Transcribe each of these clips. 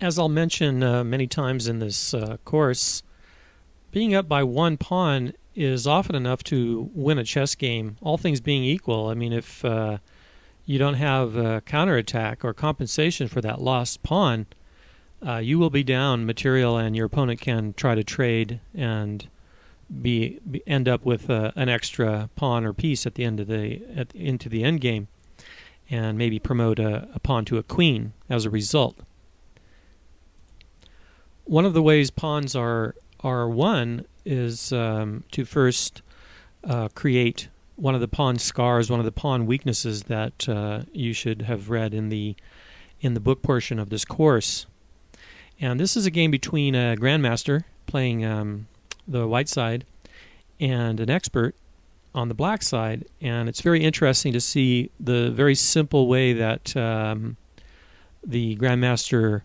As I'll mention many times in this course, being up by one pawn is often enough to win a chess game, all things being equal. I mean, if you don't have a counterattack or compensation for that lost pawn, you will be down material, and your opponent can try to trade and end up with an extra pawn or piece at the end of into the end game, and maybe promote a pawn to a queen as a result. One of the ways pawns are won is to first create one of the pawn scars, one of the pawn weaknesses that you should have read in the book portion of this course. And this is a game between a grandmaster playing the white side and an expert on the black side, and it's very interesting to see the very simple way that the grandmaster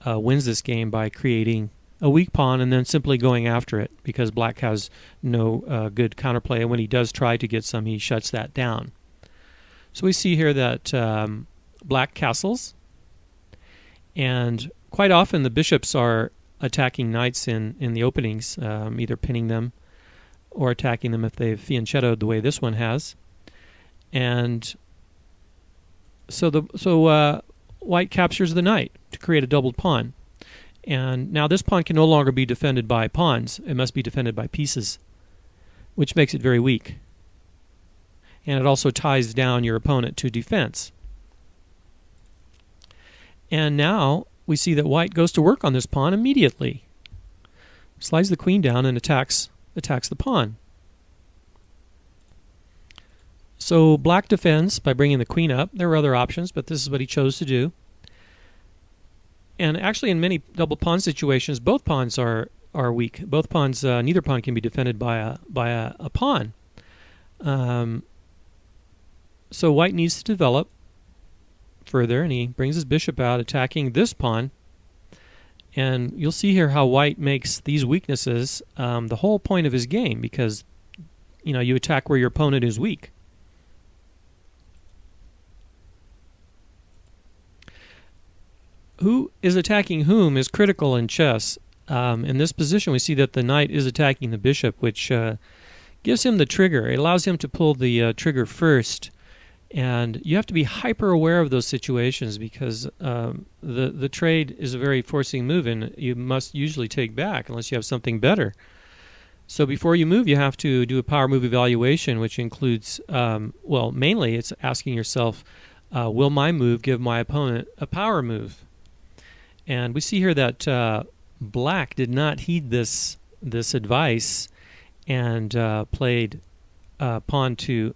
wins this game by creating a weak pawn and then simply going after it, because black has no good counterplay, and when he does try to get some, he shuts that down. So we see here that black castles, and quite often the bishops are attacking knights in the openings, either pinning them or attacking them if they've fianchettoed the way this one has. And so white captures the knight to create a doubled pawn. And now this pawn can no longer be defended by pawns. It must be defended by pieces, which makes it very weak. And it also ties down your opponent to defense. And now we see that white goes to work on this pawn immediately. Slides the queen down and attacks the pawn. So black defends by bringing the queen up. There were other options, but this is what he chose to do. And actually, in many double pawn situations, both pawns are weak. Both pawns, neither pawn can be defended by a pawn. So white needs to develop further, and he brings his bishop out, attacking this pawn. And you'll see here how white makes these weaknesses the whole point of his game, because you attack where your opponent is weak. Who is attacking whom is critical in chess. In this position, we see that the knight is attacking the bishop, which gives him the trigger. It allows him to pull the trigger first. And you have to be hyper aware of those situations, because the trade is a very forcing move, and you must usually take back unless you have something better. So before you move, you have to do a power move evaluation, which includes, mainly it's asking yourself, will my move give my opponent a power move? And we see here that black did not heed this advice and played pawn to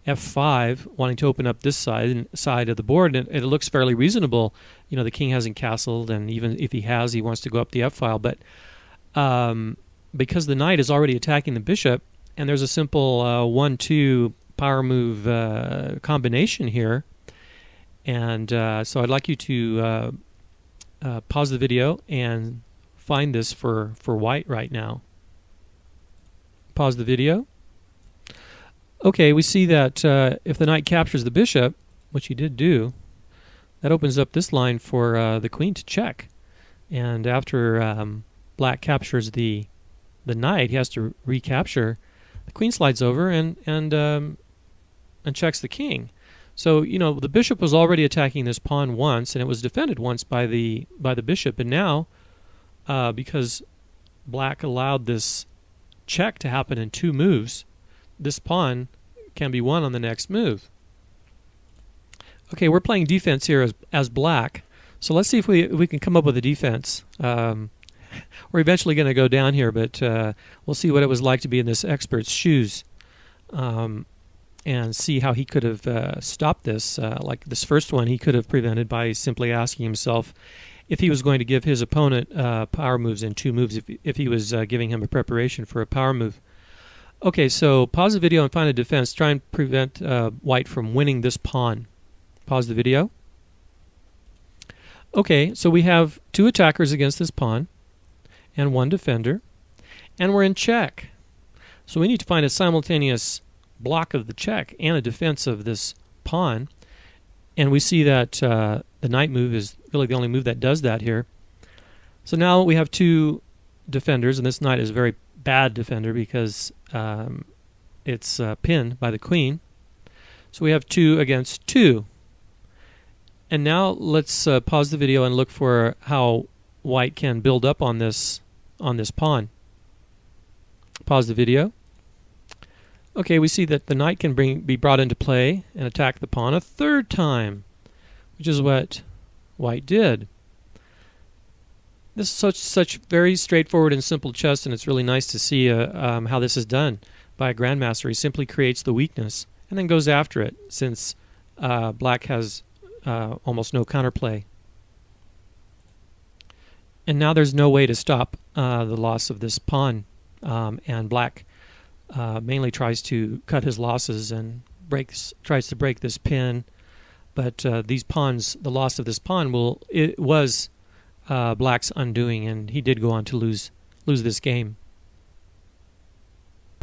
f5, wanting to open up this side of the board, and it looks fairly reasonable. The king hasn't castled, and even if he has, he wants to go up the f-file. But because the knight is already attacking the bishop, and there's a simple 1-2 power move combination here, and so I'd like you to pause the video and find this for white right now. Pause the video. Okay, we see that if the knight captures the bishop, which he did do, that opens up this line for the queen to check. And after black captures the knight, he has to recapture. The queen slides over and checks the king. So the bishop was already attacking this pawn once, and it was defended once by the bishop. And now, because black allowed this check to happen in 2 moves, this pawn can be won on the next move. Okay, we're playing defense here as black. So let's see if we can come up with a defense. We're eventually going to go down here, but we'll see what it was like to be in this expert's shoes, and see how he could have stopped this. Like this first one, he could have prevented by simply asking himself if he was going to give his opponent power moves in 2 moves, if he was giving him a preparation for a power move. Okay, so pause the video and find a defense. Try and prevent white from winning this pawn. Pause the video. Okay, so we have 2 attackers against this pawn and 1 defender, and we're in check. So we need to find a simultaneous block of the check and a defense of this pawn. And we see that the knight move is really the only move that does that here. So now we have two defenders, and this knight is a very bad defender because it's pinned by the queen. So we have 2 against 2. And now let's pause the video and look for how white can build up on this pawn. Pause the video. Okay, we see that the knight can be brought into play and attack the pawn a third time, which is what white did. This is such very straightforward and simple chess, and it's really nice to see how this is done by a grandmaster. He simply creates the weakness and then goes after it, since black has almost no counterplay. And now there's no way to stop the loss of this pawn, and black mainly tries to cut his losses and tries to break this pin. But these pawns, the loss of this pawn was black's undoing, and he did go on to lose this game.